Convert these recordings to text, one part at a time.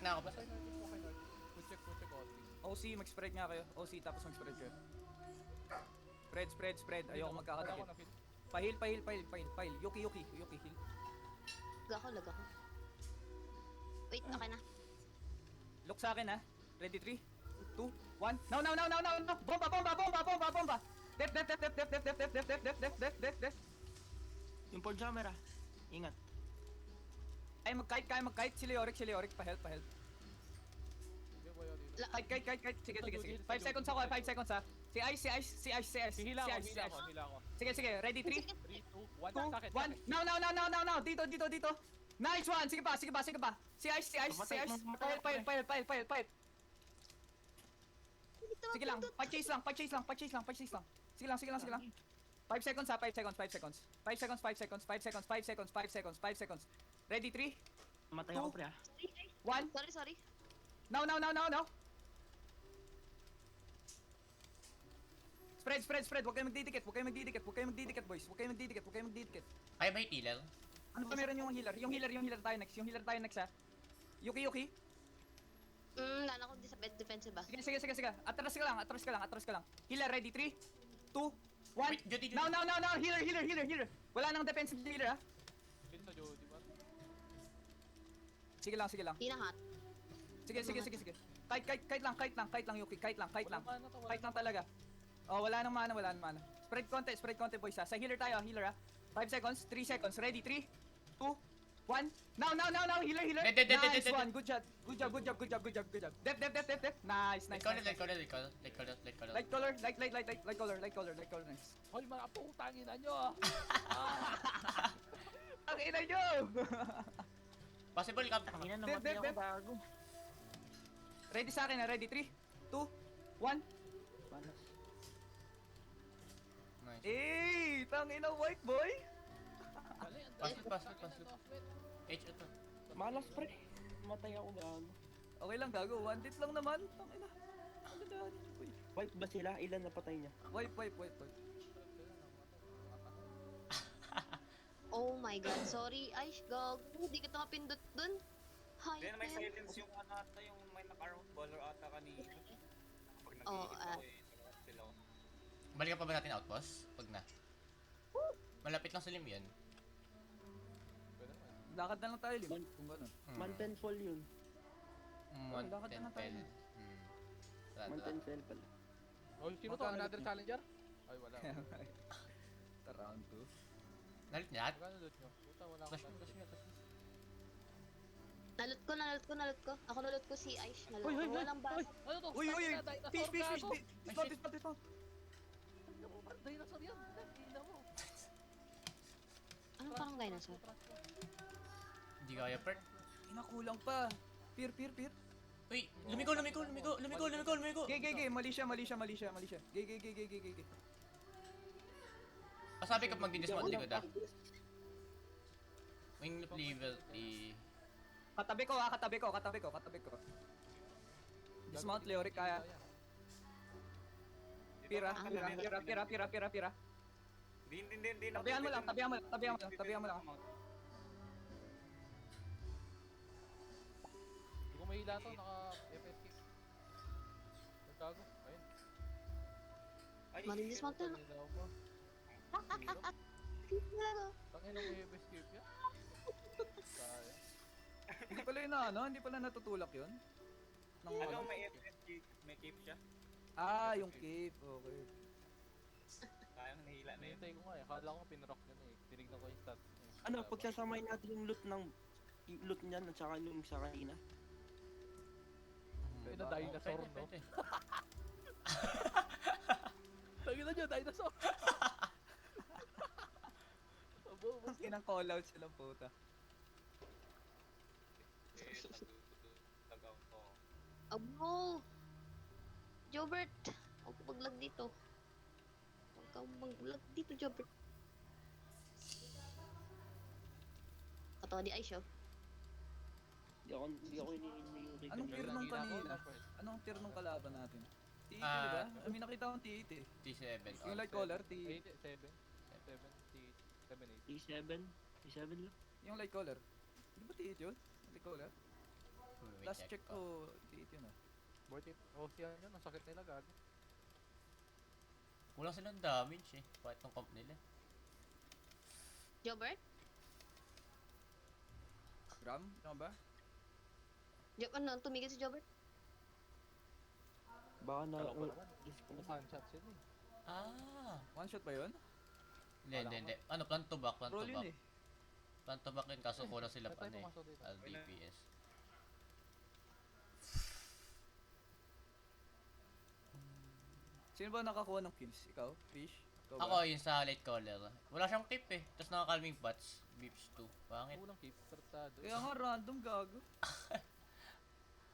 na ako. Okay, North. Pucheck, OT. OC, mag-spread nga kayo. OC, tapos mag-spread kayo. Spread. Ayoko Wala magkakadikit. ako na hit. Pahil. Yuki, heal. Lag ako. Wait, okay na. Look sa akin ha. Ready, 3, 2, 1. Now. Bomba. Def. Yung Paul Jammer ah. Ingat. Ay, mag-kite. Si Leoric. Pa-help. Hindi ko yun dito. Kite. Sige. 5 seconds ako, 5 seconds ha. Si Ice. Hila ako. Sige. Ready, 3, 3, 2, 1. 2, Sakit. 1. Now. Dito. Nice one. Sige pa. Si Ice. Pahel. Sige lang. Pa-chase lang. Sige lang. 5 seconds ha, 5 seconds. Ready, 3, Matay ako pre ah. 1. Sorry. Now. Spread. Huwag kayong magdidikit, boys. Huwag kayong magdidikit. Ay, ba yung tilal? Ano pa meron yung healer? Yung healer tayo next ha. Yuki. Lala ko sa bed defensive ba? Sige. Atras ka lang. Healer, ready, 3, 2, 1. Wait, Jody. Now. Healer. Wala nang defensive healer ha. Hit sa Jody ba? Sige lang. Hinahat. Sige. Kite lang, Yuki. Kite lang talaga. Oh, wala nang mana. Spread konti, boys ha. Sa healer tayo, ha. 5 seconds, 3 seconds. Ready, 3, 2, 1. Now. Healer. Dead. Nice one. Good job. Def. Nice. Light color. Light color. Nice. Hoy, mga putangin na nyo. Ang ina nyo! Possible ka. Tangina Dep. namatay ako bago. Ready sa akin ha. Ready, 3, 2, 1. Balas. Nice. Eh, tangina white boy. Pass. H ito. Malas pre. Matay ako bago. Okay lang gago, 1 hit lang naman. Tangina. Ang ganda niyo boy. Wipe ba sila? Ilan napatay niya? Wipe. Oh my god, sorry. Ay, gag. Hindi kita mapindot dun. Hi, Then may silence yung ano ata, yung may naka-round baller ata kanina. Pag Oh, nag-iip ako sila. Balikan pa ba natin outpost? Pag na. Malapit lang sa lim yan. Lakad na lang tayo, Lim. Kung gano'n. Manten fall yun. Lakad na lang tayo. Manten fall pala. Oh, sino to? Another challenger? Ay, wala. Round 2. Nalit niya? Magkano loot nyo? Puta, wala Flash akong me. Nalot ko. Ako nalot ko si Aish. Nalot Uy, ko. Walang basa. Ano to? Uy! Fish! Dinosaur. Dismount! Dinosaur yan. Tingnan mo. Anong parang dinosaur? Hindi kaya, Pert. Inakulang pa. Peer. Uy, lumiko. Gay. Mali siya. Gay. Pasabi ka magdi-dismount likod ah. Wing level 3. Katabi ko. Dismount, Leoric, kaya. Pira. Hindi na. Tabihan mo lang. Hindi ko mahila to. Naka-FS kick. Nagkago. Ayun. Malinis mo to. Nilaw ko. Tangin ang FS kick yan. Kaya. Hindi pala natutulak yun. Ano, may FS, may cape siya. Yung cape. Okay. Kayang nahila na yun. Nahintay ko nga eh. Akala ko pinrock yun eh. Tinignan ko yung stats. Ano, pagsasamahin natin yung loot niyan at saka yung sa kanina. Ay na dinosaur no? Pwede. Tangin na nyo, dinosaur! Inang call out silang puta. Tagaw ko. Abo! Jobert! Huwag ka maglag dito. Huwag ka maglag dito, Jobert. Katawa di Aish, oh. Hindi ako iniiniyuri. Anong tier nung kanina? Anong tier nung kalaban natin? T8 Ah, diba? May nakita akong T8 eh. T7. Yung light collar, T8. 7, 8. T7 lang. Yung light collar. Di ba T8 yun? Light collar? Wait, Last check ko, date yun ah. Worth it. Oh, siya yun. Ang sakit nila, gago. Kulang silang damage eh. Bakit tong comp nila? Jobert? Gram, ano ba? Ano, tumigil si Jobert? Baka na... Kala ko naman. One shot sila eh. Ah! One shot ba yun? Hindi. Ano, plan to back, plan to Roll yun back. eh. Plan to back yun, kaso kulang sila pa Tayo ano eh. pumasok dito. DPS. Sino ba nakakuha ng kills? Ikaw? Fish? Ikaw ba? Ako yung sa late caller. Wala siyang tip eh. Tapos naka-calming bats. Beeps 2. Pangit. Kulang keep. Tratado. Kaya nga random gago.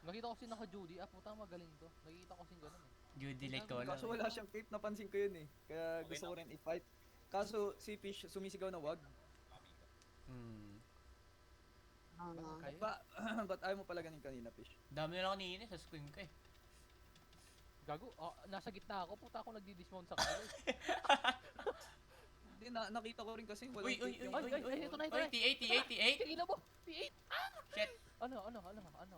Nakita ko si naka-Judy. Ah, puta magaling to. Nakikita ko si ganun eh. Judy late caller. Kaso wala siyang cape, napansin ko yun eh. Kaya gusto ko rin i-fight. Kaso si Fish sumisigaw na wag. Hmm. Ano? Kaya. Ba't ayaw mo pala ganin kanina, Fish? Dami na lang kanina sa screen ko eh. Gago. Nasa gitna ako. Puta ako nagdi-dismount sa kanila eh. Hindi, nakita ko rin kasi walang Uy, uy, cape uy, yung... uy, Ay, uy, ito na, ito uy, na. T8. Tingin mo. P8. Shit. Ano?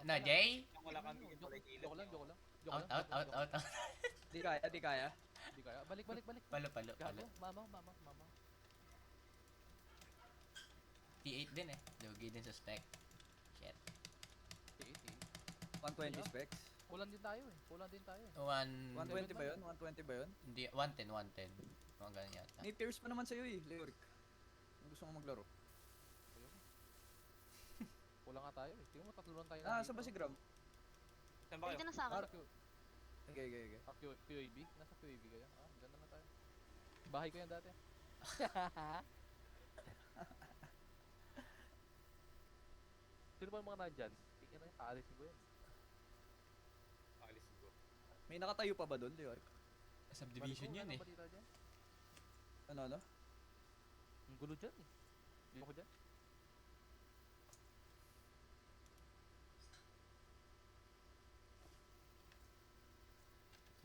Na, Jay? Wala kang bigyan Joke pala kilid. joke lang. Joke Out. lang. Di kaya. Hindi kaya. Balik. Palo. Gago. Mama. T8 din eh. Lugi din sa spec. Shit. P8. 120 specs. Kulang din tayo eh. 120 ba yun? 120 ba yun? Hindi, 110. Mga ganun yata. May tears pa naman sa'yo eh, Leoric. Kung gusto mo maglaro. Kulang nga tayo eh. Tingnan mo, tatlo lang tayo. Saan ba si Gram? Saan ba Dito kayo? na sa akin. Okay. QAB? Nasa QAB kayo? Ganda na tayo. Bahay ko yan dati. Sino ba yung mga nandyan? Tingnan na yung kaalisin ko yan. Alis ko. May nakatayo pa ba doon, Leoric? Subdivision yun eh. Ano balita dyan? Ano? Ang gulo dyan eh. Hindi ako dyan.